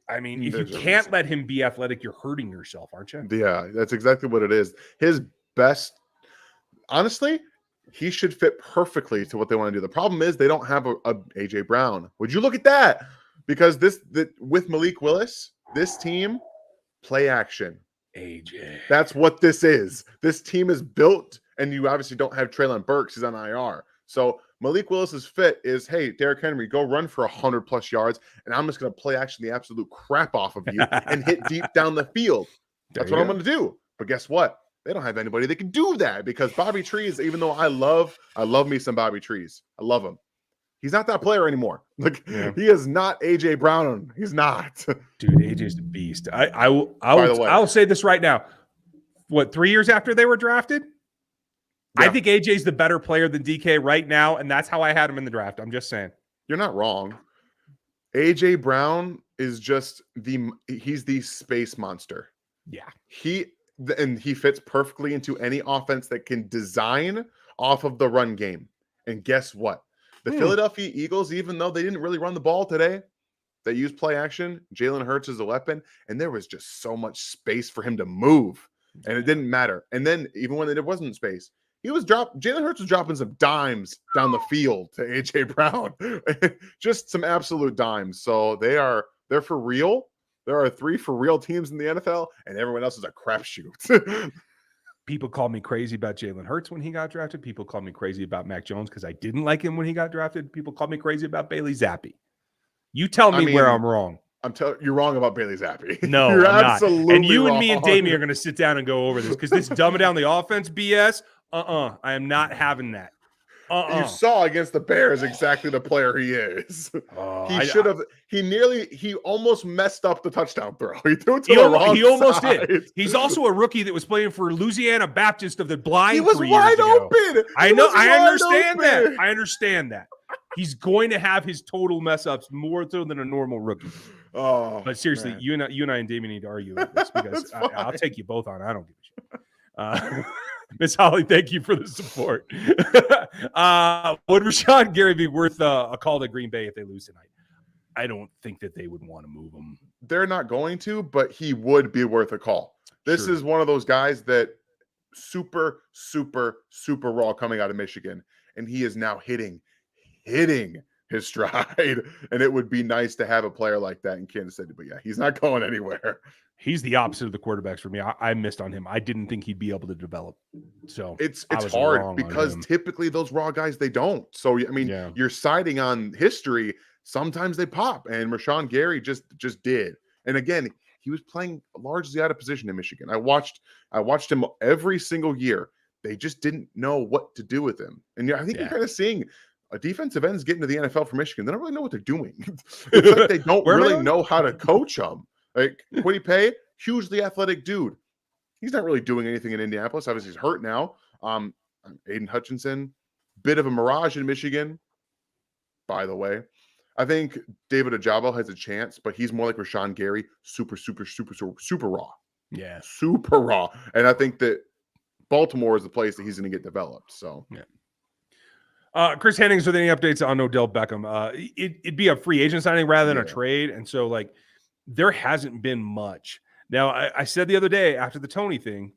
I mean, if you can't let him be athletic, you're hurting yourself, aren't you? Yeah, that's exactly what it is. His best, honestly, he should fit perfectly to what they want to do. The problem is they don't have a AJ Brown. Would you look at that? Because with Malik Willis, this team, play action. AJ. That's what this is. This team is built, and you obviously don't have Treylon Burks. He's on IR. So Malik Willis's fit is, hey, Derrick Henry, go run for 100+ yards, and I'm just going to play action the absolute crap off of you and hit deep down the field. That's what I'm going to do. But guess what? They don't have anybody that can do that because Bobby Trees, even though I love me some Bobby Trees. I love him. He's not that player anymore. He is not AJ Brown. He's not. Dude, AJ's a beast. I'll say this right now. What, 3 years after they were drafted? Yeah. I think AJ's the better player than DK right now, and that's how I had him in the draft. I'm just saying. You're not wrong. AJ Brown is just he's the space monster. Yeah. He fits perfectly into any offense that can design off of the run game. And guess what? The Philadelphia Eagles, even though they didn't really run the ball today, they used play action. Jalen Hurts is a weapon, and there was just so much space for him to move, and it didn't matter. And then even when there wasn't space, Jalen Hurts was dropping some dimes down the field to AJ Brown, just some absolute dimes. So they're for real. There are 3 for real teams in the NFL, and everyone else is a crapshoot. People called me crazy about Jalen Hurts when he got drafted. People called me crazy about Mac Jones because I didn't like him when he got drafted. People called me crazy about Bailey Zappi. You tell me where I'm wrong. You're wrong about Bailey Zappi. No, you're I'm absolutely not. And you wrong. And me and Damien are going to sit down and go over this because this dumbing down the offense BS. I am not having that. You saw against the Bears exactly the player he is. He almost messed up the touchdown throw. He threw it to the wrong side. He almost did. He's also a rookie that was playing for Louisiana Baptist of the Blind. He was wide open. I know. I understand that. I understand that. He's going to have his total mess ups more so than a normal rookie. Oh, but seriously, you and I and Damien need to argue with this because I'll take you both on. I don't give a shit. Miss Holly, thank you for the support. Would Rashawn Gary be worth a call to Green Bay if they lose tonight? I don't think that they would want to move him. They're not going to, but he would be worth a call. This is one of those guys that super, super, super raw coming out of Michigan, and he is now hitting his stride. And it would be nice to have a player like that in Kansas City. But yeah, he's not going anywhere. He's the opposite of the quarterbacks for me. I missed on him. I didn't think he'd be able to develop. So it's hard because typically those raw guys, they don't. So I mean, you're siding on history. Sometimes they pop, and Rashawn Gary just did. And again, he was playing largely out of position in Michigan. I watched him every single year. They just didn't know what to do with him. And I think you're kind of seeing a defensive ends get into the NFL for Michigan. They don't really know what they're doing. It's like they don't really know how to coach them. Like Kwity Paye, hugely athletic dude. He's not really doing anything in Indianapolis. Obviously, he's hurt now. Aiden Hutchinson, bit of a mirage in Michigan, by the way. I think David Ojabo has a chance, but he's more like Rashawn Gary, super, super, super, super, super raw. Yeah. Super raw. And I think that Baltimore is the place that he's going to get developed. So, yeah. Chris Hennings with any updates on Odell Beckham? It'd be a free agent signing rather than a trade. And so, like, there hasn't been much. Now, I said the other day after the Toney thing,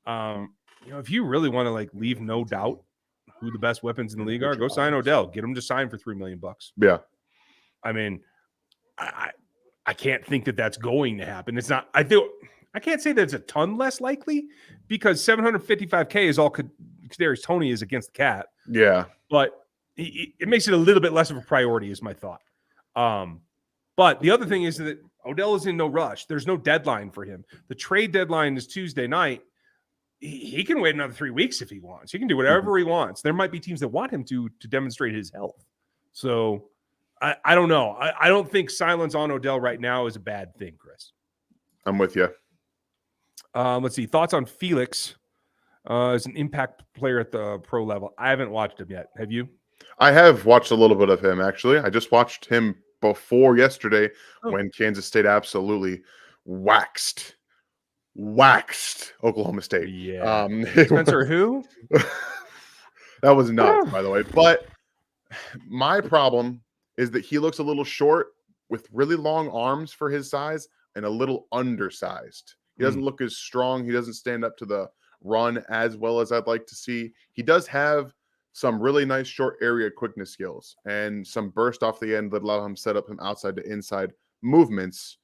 if you really want to like leave no doubt who the best weapons in the league are, go sign Odell. Get him to sign for $3 million. Yeah. I mean, I can't think that that's going to happen. It's not. I can't say that it's a ton less likely because $755K is all Kadarius Toney is against the cap. Yeah, but it makes it a little bit less of a priority, is my thought. But the other thing is that Odell is in no rush. There's no deadline for him. The trade deadline is Tuesday night. He can wait another 3 weeks if he wants. He can do whatever he wants. There might be teams that want him to demonstrate his health. So I don't know. I don't think silence on Odell right now is a bad thing, Chris. I'm with you. Let's see. Thoughts on Felix as an impact player at the pro level. I haven't watched him yet. Have you? I have watched a little bit of him, actually. I just watched him before yesterday when Kansas State absolutely waxed Oklahoma State. Yeah. Spencer who? That was nuts, by the way. But my problem is that he looks a little short with really long arms for his size and a little undersized. He doesn't look as strong. He doesn't stand up to the run as well as I'd like to see. He does have some really nice short area quickness skills and some burst off the end that allow him to set up him outside to inside movements.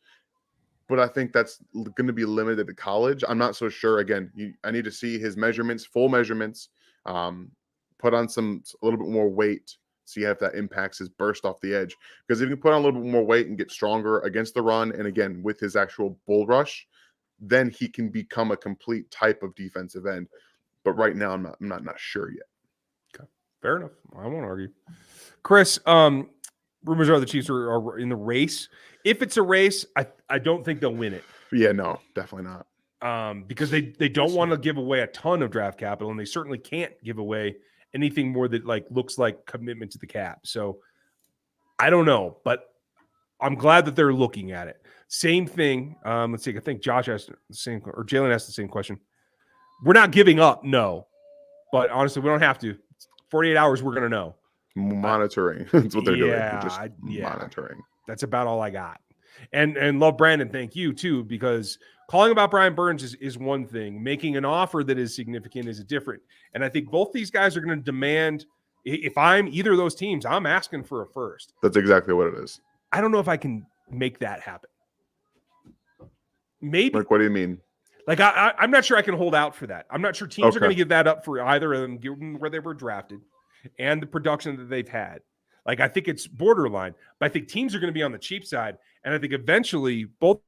But I think that's going to be limited to college. I'm not so sure. Again, I need to see his measurements, full measurements, put on a little bit more weight, see if that impacts his burst off the edge. Because if you can put on a little bit more weight and get stronger against the run, and again, with his actual bull rush, then he can become a complete type of defensive end. But right now, I'm not sure yet. Okay, fair enough. I won't argue. Chris, rumors are the Chiefs are in the race. If it's a race, I don't think they'll win it. Yeah, no, definitely not. Because they don't want to give away a ton of draft capital, and they certainly can't give away anything more that like looks like commitment to the cap. So I don't know, but I'm glad that they're looking at it. Same thing. Let's see. I think Josh asked the same, or Jalen asked the same question. We're not giving up, no. But honestly, we don't have to. 48 hours, we're going to know. Monitoring. That's what they're doing. Just monitoring. That's about all I got. And love Brandon. Thank you too, because calling about Brian Burns is one thing. Making an offer that is significant is a different. And I think both these guys are going to demand. If I'm either of those teams, I'm asking for a first. That's exactly what it is. I don't know if I can make that happen. Maybe. Like, what do you mean? Like, I'm not sure I can hold out for that. I'm not sure teams are going to give that up for either of them, given where they were drafted and the production that they've had. Like, I think it's borderline, but I think teams are going to be on the cheap side. And I think eventually both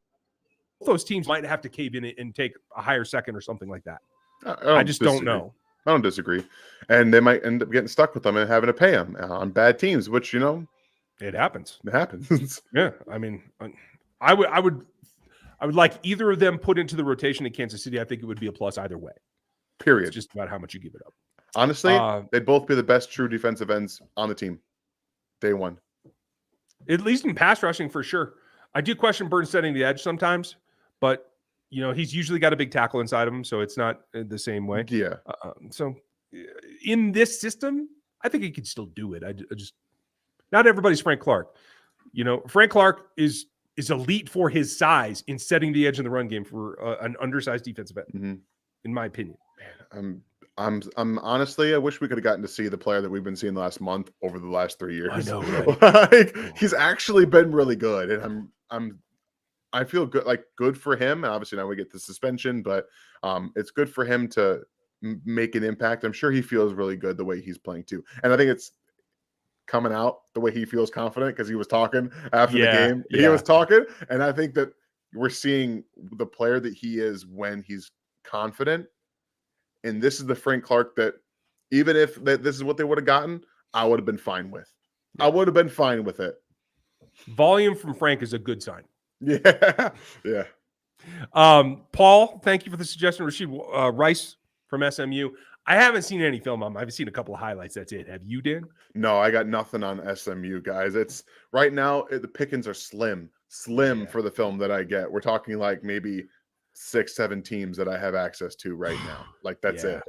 those teams might have to cave in and take a higher second or something like that. I just don't know. I don't disagree. And they might end up getting stuck with them and having to pay him on bad teams, which, It happens. it happens. Yeah, I mean, I would like either of them put into the rotation in Kansas City. I think it would be a plus either way. Period. It's just about how much you give it up. Honestly, they'd both be the best true defensive ends on the team. Day one. At least in pass rushing, for sure. I do question Burns setting the edge sometimes, but he's usually got a big tackle inside of him, so it's not the same way. Yeah. So in this system, I think he could still do it. I just not everybody's Frank Clark. Frank Clark is elite for his size in setting the edge in the run game for an undersized defensive end, in my opinion. Man, I'm honestly, I wish we could have gotten to see the player that we've been seeing the last month over the last 3 years. I know, right? He's actually been really good, and I feel good, good for him. And obviously now we get the suspension, but it's good for him to make an impact. I'm sure he feels really good the way he's playing too, and I think it's coming out the way he feels confident because he was talking after the game. He was talking, and I think that we're seeing the player that he is when he's confident. And this is the Frank Clark that, even if this is what they would have gotten, I would have been fine with. I would have been fine with it. Volume from Frank is a good sign. Yeah. Yeah. Paul, thank you for the suggestion. Rashid Rice from SMU. I haven't seen any film on him. I've seen a couple of highlights. That's it. Have you, Dan? No, I got nothing on SMU, guys. It's right now, the pickings are slim for the film that I get. We're talking like maybe 6-7 teams that I have access to right now. Like that's it.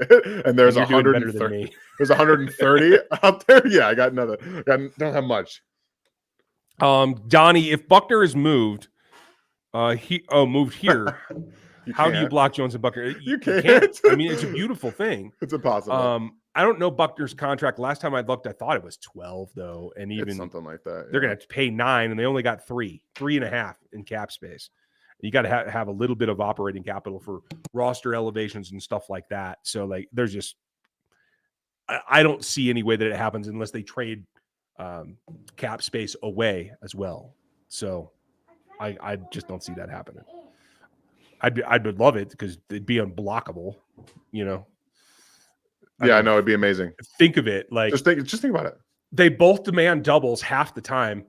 And there's 130. There's 130 out there. Yeah, I got nothing. Don't have much. Donnie, if Buckner is moved, moved here. How do you block Jones and Buckner? You can't. I mean, it's a beautiful thing. It's impossible. I don't know Buckner's contract. Last time I looked, I thought it was 12 though, and even it's something like that. They're gonna have to pay 9, and they only got 3.5 in cap space. You got to have a little bit of operating capital for roster elevations and stuff like that. So there's just, I don't see any way that it happens unless they trade cap space away as well. So I just don't see that happening. I'd love it because it'd be unblockable, Yeah, I know, it'd be amazing. Think of it just think about it. They both demand doubles half the time.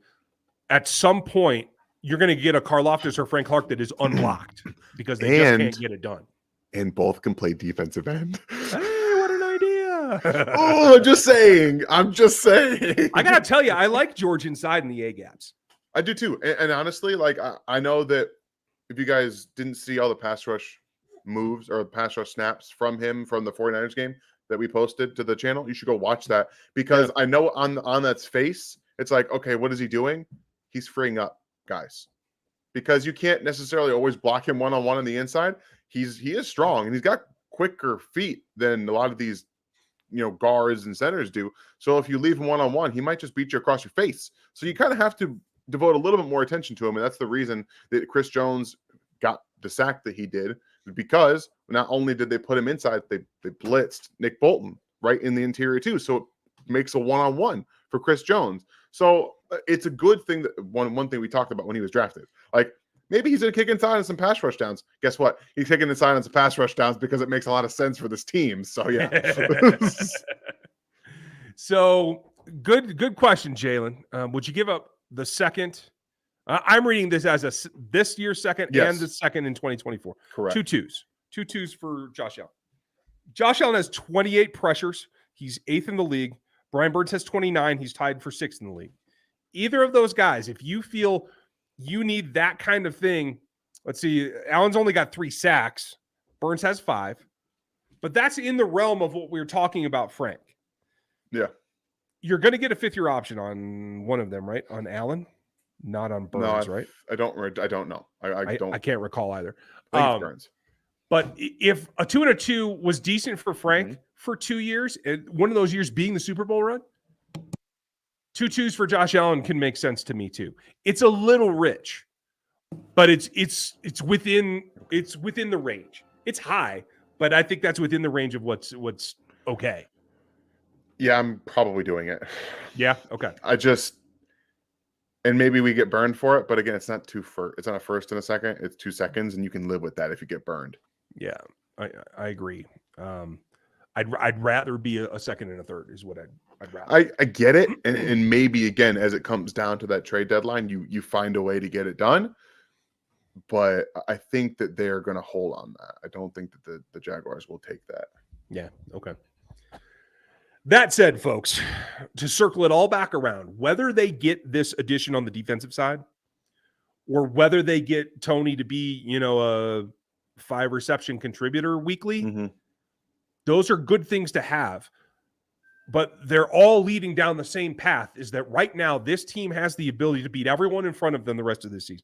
At some point, you're going to get a Karlaftis or Frank Clark that is unlocked because they just can't get it done. And both can play defensive end. Hey, what an idea. I'm just saying. I got to tell you, I like George inside in the A gaps. I do too. And honestly, I know that if you guys didn't see all the pass rush moves or pass rush snaps from him from the 49ers game that we posted to the channel, you should go watch that because I know on that's face, it's like, okay, what is he doing? He's freeing up guys because you can't necessarily always block him one-on-one on the inside. He is strong and he's got quicker feet than a lot of these guards and centers do. So if you leave him one-on-one, he might just beat you across your face. So you kind of have to devote a little bit more attention to him, and that's the reason that Chris Jones got the sack that he did, because not only did they put him inside, they blitzed Nick Bolton right in the interior too. So it makes a one-on-one for Chris Jones. So it's a good thing that one thing we talked about when he was drafted. Like maybe he's going to kick inside on some pass rush downs. Guess what? He's kicking inside on some pass rush downs because it makes a lot of sense for this team. So yeah. So good question, Jalen. Would you give up the second? I'm reading this as this year's second and the second in 2024. Correct. 2 twos for Josh Allen. Josh Allen has 28 pressures. He's 8th in the league. Brian Burns has 29. He's tied for 6th in the league. Either of those guys, if you feel you need that kind of thing, let's see, Allen's only got 3 sacks. Burns has 5. But that's in the realm of what we were talking about, Frank. Yeah. You're going to get a 5th-year option on one of them, right? On Allen? Not on Burns, right? I don't know. I can't recall either. Burns. But if a 2 and a 2 was decent for Frank for 2 years, and one of those years being the Super Bowl run, 2 twos for Josh Allen can make sense to me too. It's a little rich, but it's within the range. It's high, but I think that's within the range of what's okay. Yeah, I'm probably doing it. Yeah, okay. And maybe we get burned for it, but again, it's not it's not a first and a second. It's 2 seconds, and you can live with that if you get burned. Yeah, I agree. I'd rather be a second and a third is what I'd rather. I get it, and maybe again as it comes down to that trade deadline, you find a way to get it done. But I think that they're going to hold on that. I don't think that the Jaguars will take that. Yeah. Okay. That said, folks, to circle it all back around, whether they get this addition on the defensive side or whether they get Toney to be, a 5 reception contributor weekly, those are good things to have. But they're all leading down the same path, is that right now this team has the ability to beat everyone in front of them the rest of the season.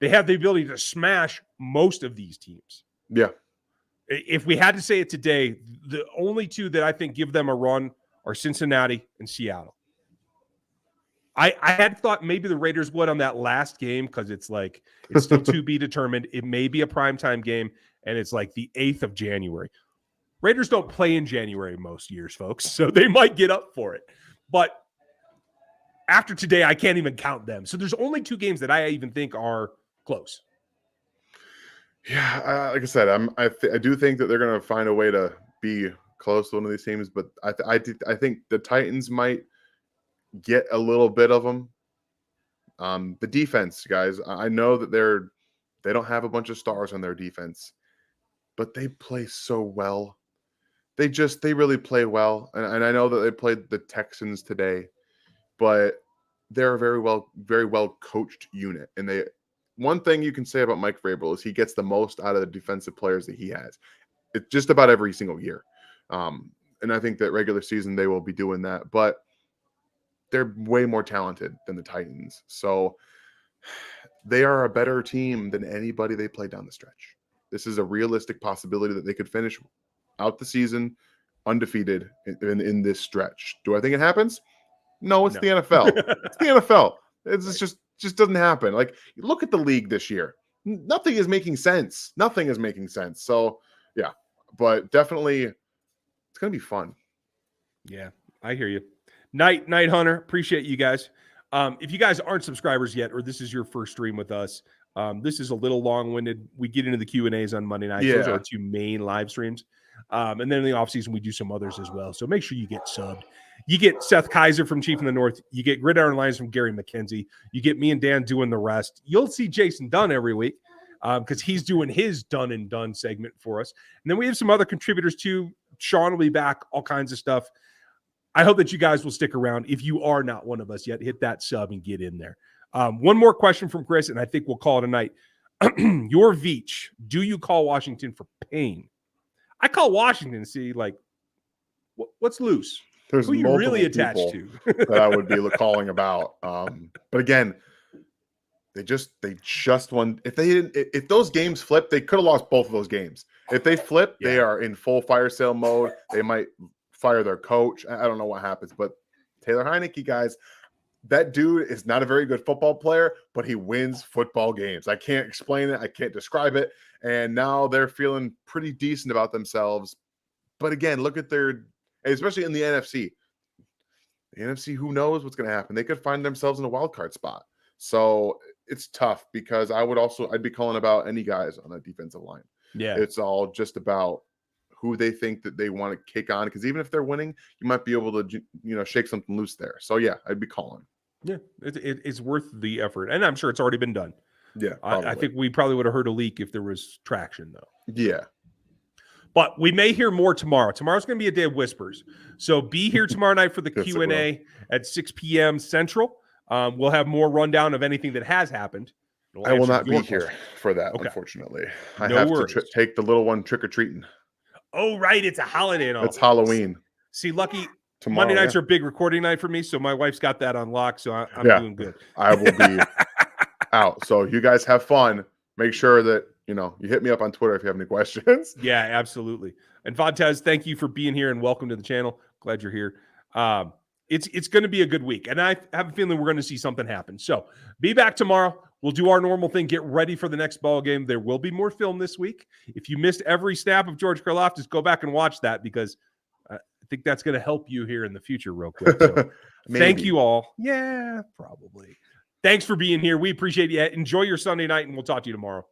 They have the ability to smash most of these teams. Yeah. If we had to say it today, the only two that I think give them a run are Cincinnati and Seattle. I had thought maybe the Raiders would on that last game because it's still to be determined. It may be a primetime game, and it's like the 8th of January. Raiders don't play in January most years, folks, so they might get up for it. But after today, I can't even count them. So there's only 2 games that I even think are close. Yeah, like I said, I do think that they're going to find a way to be close to one of these teams, but I think the Titans might get a little bit of them. The defense, guys, I know that they don't have a bunch of stars on their defense, but they play so well. They really play well, and I know that they played the Texans today, but they're a very well coached unit, and one thing you can say about Mike Vrabel is he gets the most out of the defensive players that he has. It's just about every single year. And I think that regular season they will be doing that, but they're way more talented than the Titans. So they are a better team than anybody they play down the stretch. This is a realistic possibility that they could finish out the season undefeated in this stretch. Do I think it happens? No, it's the NFL. It's the NFL. It's just doesn't happen. Like, look at the league this year. Nothing is making sense. So, yeah, but definitely it's going to be fun. Yeah, I hear you. Night Hunter. Appreciate you guys. If you guys aren't subscribers yet, or this is your first stream with us, this is a little long-winded. We get into the Q&As on Monday nights. Those are our 2 main live streams. And then in the offseason, we do some others as well. So make sure you get subbed. You get Seth Kaiser from Chief in the North. You get Gridiron Lines from Gary McKenzie. You get me and Dan doing the rest. You'll see Jason Dunn every week because he's doing his Done and Done segment for us. And then we have some other contributors too. Sean will be back, all kinds of stuff. I hope that you guys will stick around. If you are not one of us yet, hit that sub and get in there. One more question from Chris, and I think we'll call it a night. Your Veach, do you call Washington for pain? I call Washington to see, what's loose? There's who you really attached to that I would be calling about. But again, they just won. If those games flipped, they could have lost both of those games. If they flip, they are in full fire sale mode. They might fire their coach. I don't know what happens, but Taylor Heineke, guys, that dude is not a very good football player, but he wins football games. I can't explain it. I can't describe it. And now they're feeling pretty decent about themselves. But again, look at especially in the NFC. The NFC, who knows what's going to happen? They could find themselves in a wild card spot. So it's tough because I'd be calling about any guys on that defensive line. Yeah. It's all just about who they think that they want to kick on. Because even if they're winning, you might be able to, shake something loose there. So yeah, I'd be calling. Yeah, it's worth the effort. And I'm sure it's already been done. Yeah. I think we probably would have heard a leak if there was traction, though. Yeah. But we may hear more tomorrow. Tomorrow's going to be a day of whispers. So be here tomorrow night for the Q&A at 6 p.m. Central. We'll have more rundown of anything that has happened. I will not be here for that, unfortunately. I have to take the little one trick-or-treating. Oh, right. It's a holiday. It's Halloween. See, lucky tomorrow, Monday nights are a big recording night for me, so my wife's got that on lock, so I'm doing good. I will be out. So you guys have fun. Make sure that, you hit me up on Twitter if you have any questions. Yeah, absolutely. And Vontez, thank you for being here and welcome to the channel. Glad you're here. It's going to be a good week, and I have a feeling we're going to see something happen. So be back tomorrow. We'll do our normal thing. Get ready for the next ball game. There will be more film this week. If you missed every snap of George Karlaftis, go back and watch that because I think that's going to help you here in the future real quick. So thank you all. Yeah, probably. Thanks for being here. We appreciate you. Enjoy your Sunday night, and we'll talk to you tomorrow.